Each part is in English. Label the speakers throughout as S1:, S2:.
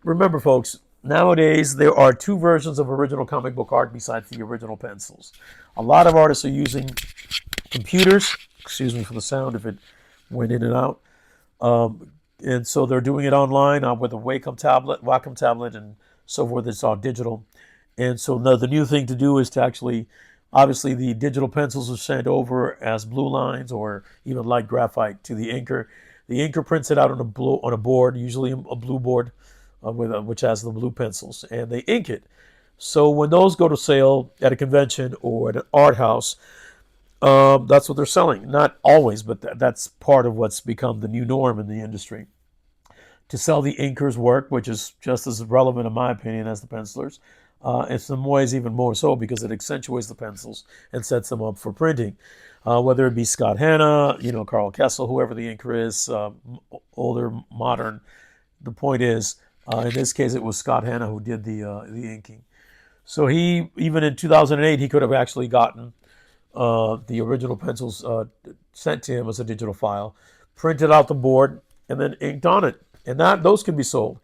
S1: remember, folks, nowadays there are two versions of original comic book art besides the original pencils. A lot of artists are using computers. Excuse me for the sound if it went in and out. And so they're doing it online with a Wacom tablet, and so forth. It's all digital. And so now the new thing to do is to actually, obviously, the digital pencils are sent over as blue lines or even light graphite to the inker. The inker prints it out on a board, usually a blue board, which has the blue pencils, and they ink it. So when those go to sale at a convention or at an art house, that's what they're selling. Not always, but that's part of what's become the new norm in the industry. To sell the inker's work, which is just as relevant, in my opinion, as the pencilers. In some ways, even more so because it accentuates the pencils and sets them up for printing. Whether it be Scott Hanna, Carl Kessel, whoever the inker is, older, modern. The point is, in this case, it was Scott Hanna who did the inking. So he, even in 2008, he could have actually gotten the original pencils sent to him as a digital file, printed out the board, and then inked on it. And those can be sold.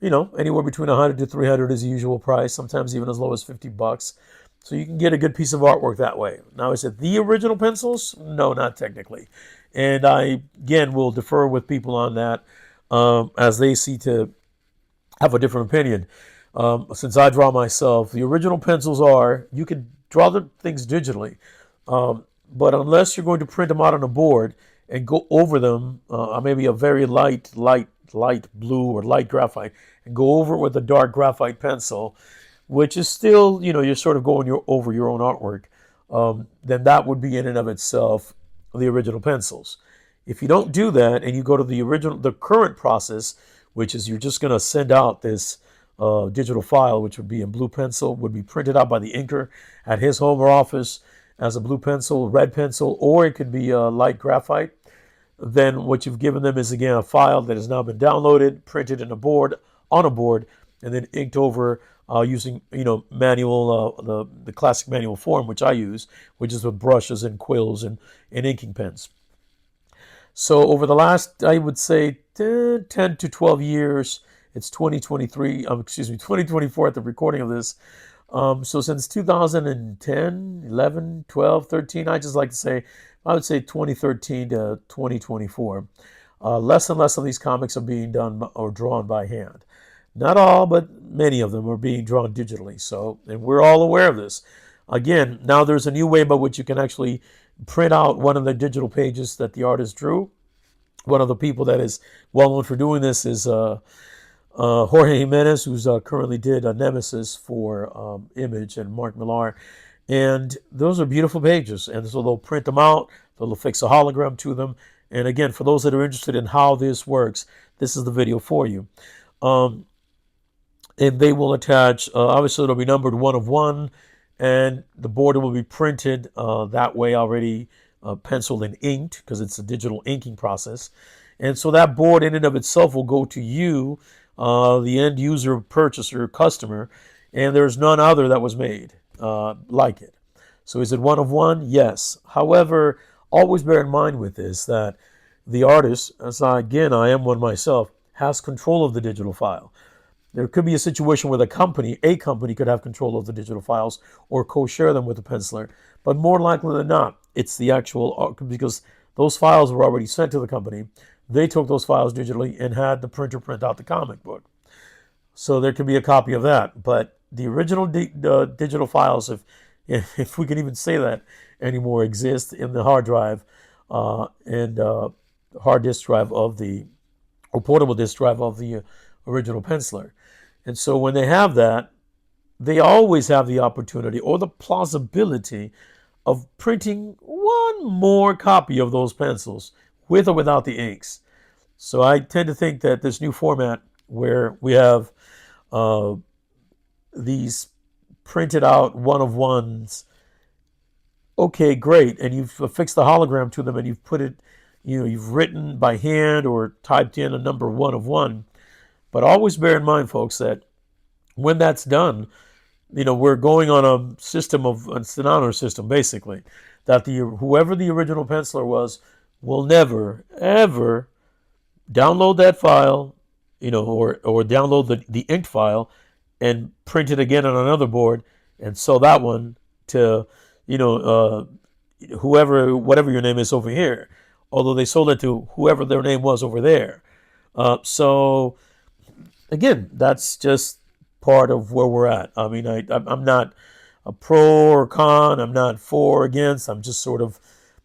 S1: Anywhere between 100 to 300 is the usual price, sometimes even as low as $50. So you can get a good piece of artwork that way. Now, is it the original pencils? No, not technically. And I, again, will defer with people on that as they see to have a different opinion. Since I draw myself, the original pencils you can draw the things digitally. But unless you're going to print them out on a board and go over them, maybe a very light blue or light graphite, and go over it with a dark graphite pencil, which is still, you're sort of going over your own artwork, then that would be in and of itself the original pencils. If you don't do that and you go to the current process, which is you're just going to send out this digital file, which would be in blue pencil, would be printed out by the inker at his home or office as a blue pencil, red pencil, or it could be a light graphite. Then what you've given them is, again, a file that has now been downloaded, printed on a board, and then inked over using manual, the classic manual form, which I use, which is with brushes and quills and inking pens. So over the last, I would say, 10 to 12 years, it's 2024 at the recording of this. So since 2010, 11, 12, 13, I just like to say, I would say 2013 to 2024, less and less of these comics are being done or drawn by hand. Not all, but many of them are being drawn digitally. So, and we're all aware of this. Again, now there's a new way by which you can actually print out one of the digital pages that the artist drew. One of the people that is well known for doing this is Jorge Jimenez, who's currently did Nemesis for Image, and Mark Millar. And those are beautiful pages. And so they'll print them out, they'll fix a hologram to them. And again, for those that are interested in how this works, this is the video for you. And they will attach, obviously it'll be numbered 1 of 1, and the border will be printed that way already, penciled and inked, because it's a digital inking process. And so that board in and of itself will go to you, the end user, purchaser, customer, and there's none other that was made like it. So is it 1 of 1? Yes. However, always bear in mind with this that the artist, as I am one myself, has control of the digital file. There could be a situation where a company could have control of the digital files or co-share them with the penciler, but more likely than not, it's the actual, because those files were already sent to the company. They took those files digitally and had the printer print out the comic book. So there could be a copy of that. But the original digital files, if we can even say that anymore, exist in the hard drive and hard disk drive or portable disk drive of the original penciler. And so when they have that, they always have the opportunity or the plausibility of printing one more copy of those pencils with or without the inks. So I tend to think that this new format where we have these printed out 1 of 1s, okay, great, and you've affixed the hologram to them and you've put it, you've written by hand or typed in a number 1 of 1. But always bear in mind, folks, that when that's done, we're going on a system it's an honor system, basically, that whoever the original penciler was will never, ever download that file, or download the inked file and print it again on another board and sell that one to, whatever your name is over here. Although they sold it to whoever their name was over there. So again, that's just part of where we're at. I mean, I'm not a pro or con. I'm not for or against. I'm just sort of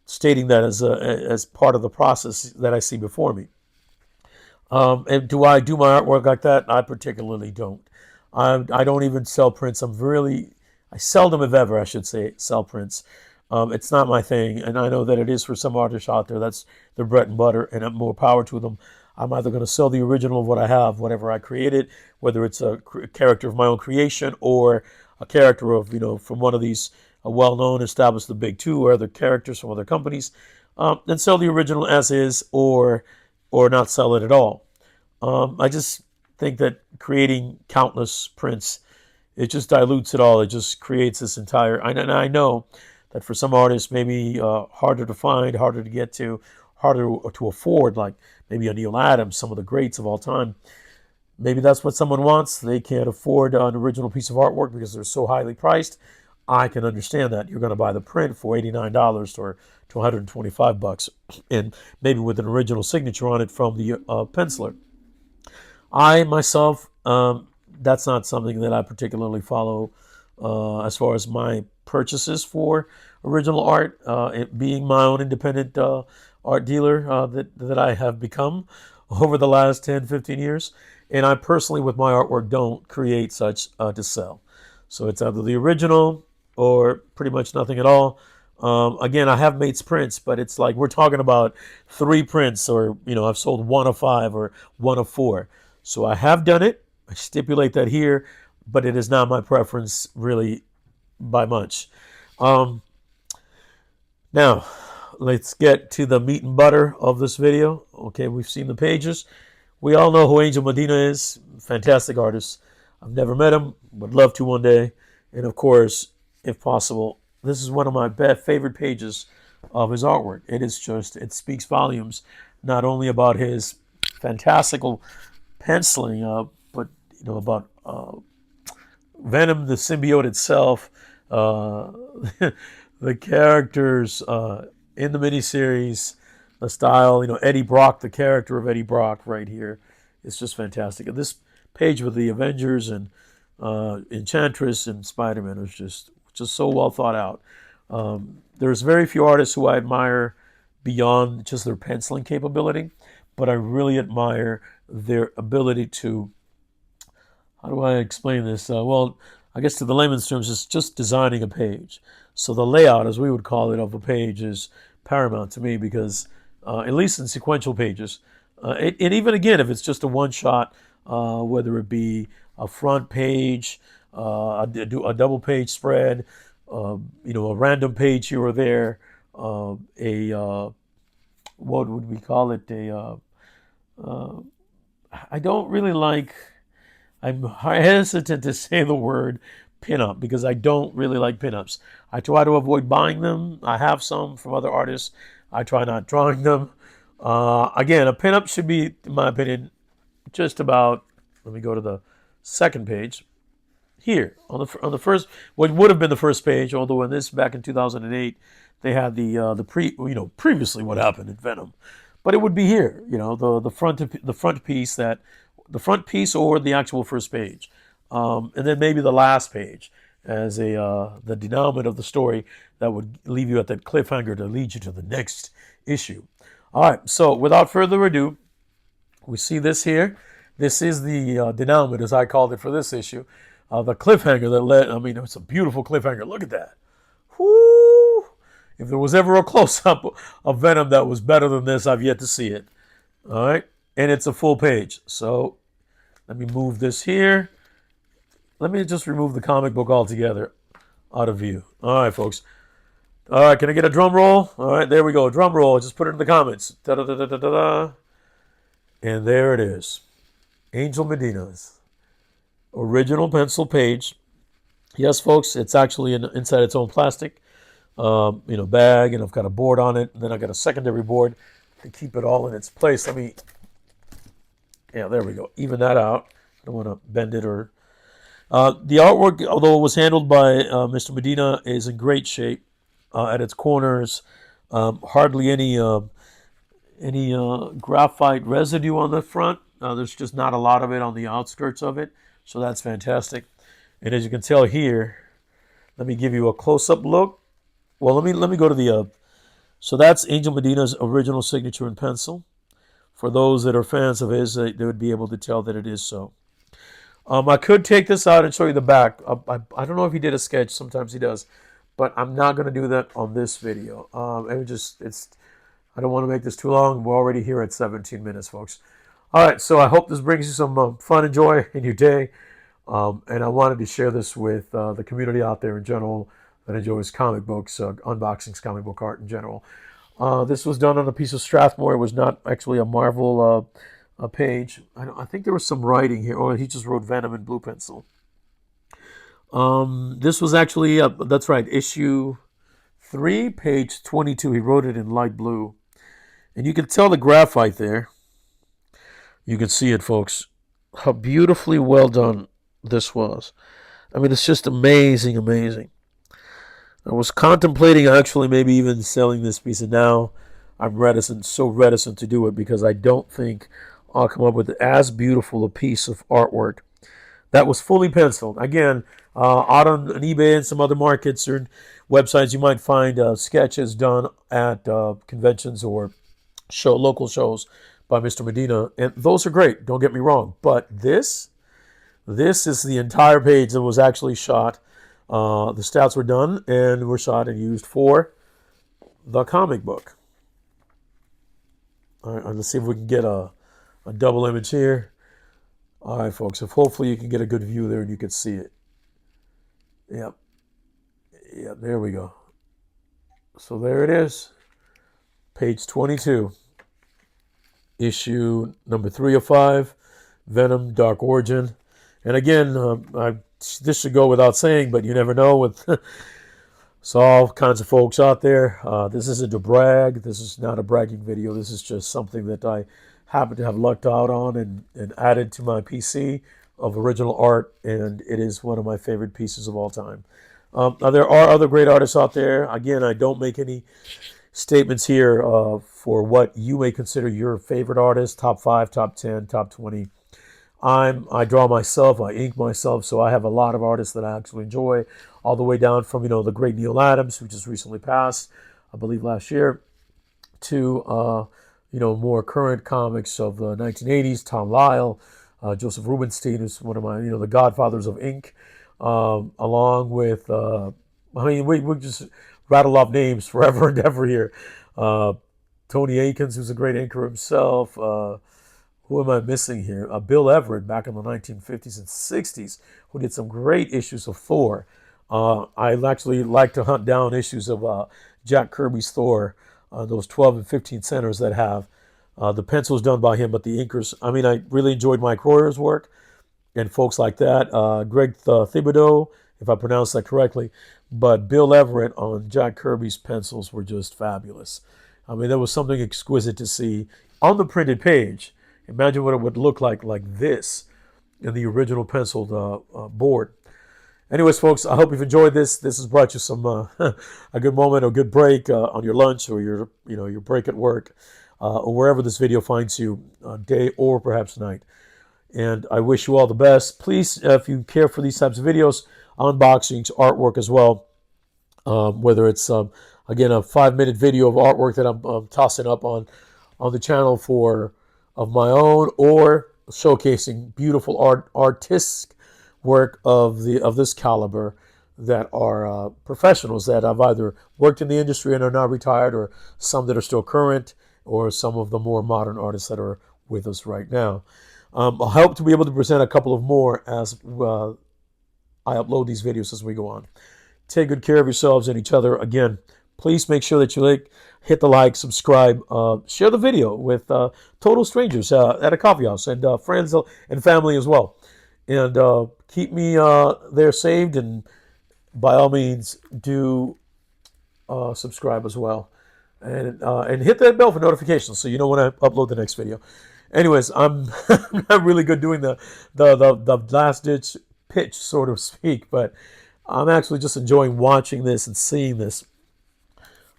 S1: stating that as part of the process that I see before me. And do I do my artwork like that? I particularly don't. I don't even sell prints. I seldom, if ever, I should say, sell prints. It's not my thing, and I know that it is for some artists out there. That's their bread and butter, and I'm more power to them. I'm either going to sell the original of what I have, whatever I created, whether it's a character of my own creation or a character of, from one of these well-known, established, the big two, or other characters from other companies, and sell the original as is, or not sell it at all. I just think that creating countless prints, it just dilutes it all. It just creates this entire. And I know that for some artists, maybe harder to find, harder to get to, harder to afford, like maybe a Neil Adams, some of the greats of all time. Maybe that's what someone wants. They can't afford an original piece of artwork because they're so highly priced. I can understand that. You're going to buy the print for $89 or to $125, and maybe with an original signature on it from the penciler. I myself, that's not something that I particularly follow as far as my purchases for original art. It being my own independent art dealer that I have become over the last 10, 15 years. And I personally, with my artwork, don't create such to sell. So it's either the original or pretty much nothing at all. Again, I have made prints, but it's like we're talking about 3 prints, or I've sold 1 of 5 or 1 of 4. So I have done it. I stipulate that here, but it is not my preference really by much. Now, let's get to the meat and butter of this video. Okay, we've seen the pages. We all know who Angel Medina is. Fantastic artist. I've never met him, would love to one day. And of course, if possible, this is one of my favorite pages of his artwork. It speaks volumes, not only about his fantastical penciling, but about Venom, the symbiote itself, the characters in the miniseries, the style, Eddie Brock, the character of Eddie Brock right here. It's just fantastic. And this page with the Avengers and Enchantress and Spider-Man is just so well thought out. There's very few artists who I admire beyond just their penciling capability, but I really admire their ability to, how do I explain this? Well, I guess to the layman's terms, it's just designing a page. So the layout, as we would call it, of a page is paramount to me because, at least in sequential pages, and even again, if it's just a one-shot, whether it be a front page, a double page spread, a random page here or there, what would we call it? I don't really like, I'm hesitant to say the word pinup because I don't really like pinups. I try to avoid buying them. I have some from other artists. I try not drawing them. Again, a pinup should be, in my opinion, just about, let me go to the second page. Here, on the first, what would have been the first page, although in this, back in 2008, they had previously what happened in Venom. But it would be here, the front piece or the actual first page, and then maybe the last page as the denouement of the story that would leave you at that cliffhanger to lead you to the next issue. All right, so without further ado, we see this here. This is the denouement, as I called it for this issue, the cliffhanger that led. I mean, it's a beautiful cliffhanger. Look at that. Whoo! If there was ever a close-up of Venom that was better than this, I've yet to see it. All right, and it's a full page. So let me move this here. Let me just remove the comic book altogether out of view. All right, folks. All right, can I get a drum roll? All right, there we go. Drum roll. Just put it in the comments. Da-da-da-da-da-da. And there it is. Angel Medina's original pencil page. Yes, folks, it's actually inside its own plastic, bag, and I've got a board on it, and then I've got a secondary board to keep it all in its place. Let me Yeah, there we go. Even that out. I don't want to bend it or. The artwork, although it was handled by Mr. Medina, is in great shape at its corners. Hardly any graphite residue on the front. There's just not a lot of it on the outskirts of it, so that's fantastic. And as you can tell here, let me give you a close-up look. Well, let me go to the. So that's Angel Medina's original signature in pencil. For those that are fans of his, they would be able to tell that it is so. I could take this out and show you the back. I don't know if he did a sketch. Sometimes he does, but I'm not going to do that on this video. I don't want to make this too long. We're already here at 17 minutes, folks. All right, so I hope this brings you some fun and joy in your day. And I wanted to share this with the community out there in general that enjoys comic books, unboxings, comic book art in general. This was done on a piece of Strathmore. It was not actually a Marvel page. I think there was some writing here. Oh, he just wrote Venom in blue pencil. This was actually, that's right, issue 3, page 22. He wrote it in light blue. And you can tell the graphite there. You can see it, folks. How beautifully well done this was. I mean, it's just amazing, amazing. I was contemplating actually maybe even selling this piece, and now I'm reticent, so reticent to do it because I don't think I'll come up with as beautiful a piece of artwork that was fully penciled. Again, out on eBay and some other markets or websites, you might find sketches done at conventions or local shows by Mr. Medina, and those are great. Don't get me wrong, but this is the entire page that was actually shot. The stats were done and were shot and used for the comic book. All right, let's see if we can get a double image here. All right, folks, if hopefully you can get a good view there and you can see it. Yep, there we go. So there it is, page 22, issue number 3 of 5, Venom, Dark Origin. And again, this should go without saying, but you never know with so all kinds of folks out there. This isn't a brag. This is not a bragging video. This is just something that I happen to have lucked out on and added to my PC of original art, and it is one of my favorite pieces of all time. Now, there are other great artists out there. Again, I don't make any statements here for what you may consider your favorite artist, top 5, top 10, top 20. I draw myself, I ink myself, so I have a lot of artists that I actually enjoy, all the way down from, the great Neil Adams, who just recently passed, I believe last year, to, more current comics of the 1980s, Tom Lyle, Joseph Rubinstein, who's one of my, the godfathers of ink, along with, we just rattle off names forever and ever here. Tony Akins, who's a great inker himself. Who am I missing here? Bill Everett, back in the 1950s and 60s, who did some great issues of Thor. I actually like to hunt down issues of Jack Kirby's Thor, those 12 and 15 centers that have the pencils done by him, but the inkers. I mean, I really enjoyed Mike Royer's work and folks like that. Greg Thibodeau, if I pronounced that correctly. But Bill Everett on Jack Kirby's pencils were just fabulous. I mean, there was something exquisite to see on the printed page. Imagine what it would look like this in the original penciled board. Anyways, folks, I hope you've enjoyed this. This has brought you some a good moment, a good break on your lunch or your break at work or wherever this video finds you, day or perhaps night. And I wish you all the best. Please, if you care for these types of videos, unboxings, artwork as well, whether it's again a 5-minute video of artwork that I'm tossing up on the channel of my own, or showcasing beautiful artistic work of this caliber that are professionals that have either worked in the industry and are now retired, or some that are still current, or some of the more modern artists that are with us right now. I'll hope to be able to present a couple of more as I upload these videos as we go on. Take good care of yourselves and each other. Again, please make sure that you hit the like, subscribe, share the video with total strangers at a coffee house, and friends and family as well. And keep me there saved, and by all means do subscribe as well. And hit that bell for notifications so you know when I upload the next video. Anyways, I'm not really good doing the last ditch pitch, so to speak, but I'm actually just enjoying watching this and seeing this.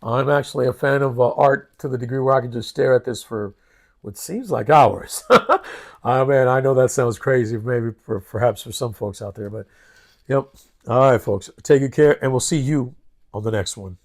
S1: I'm actually a fan of art to the degree where I can just stare at this for what seems like hours. Man, I know that sounds crazy, maybe perhaps for some folks out there, but yep. All right, folks, take good care, and we'll see you on the next one.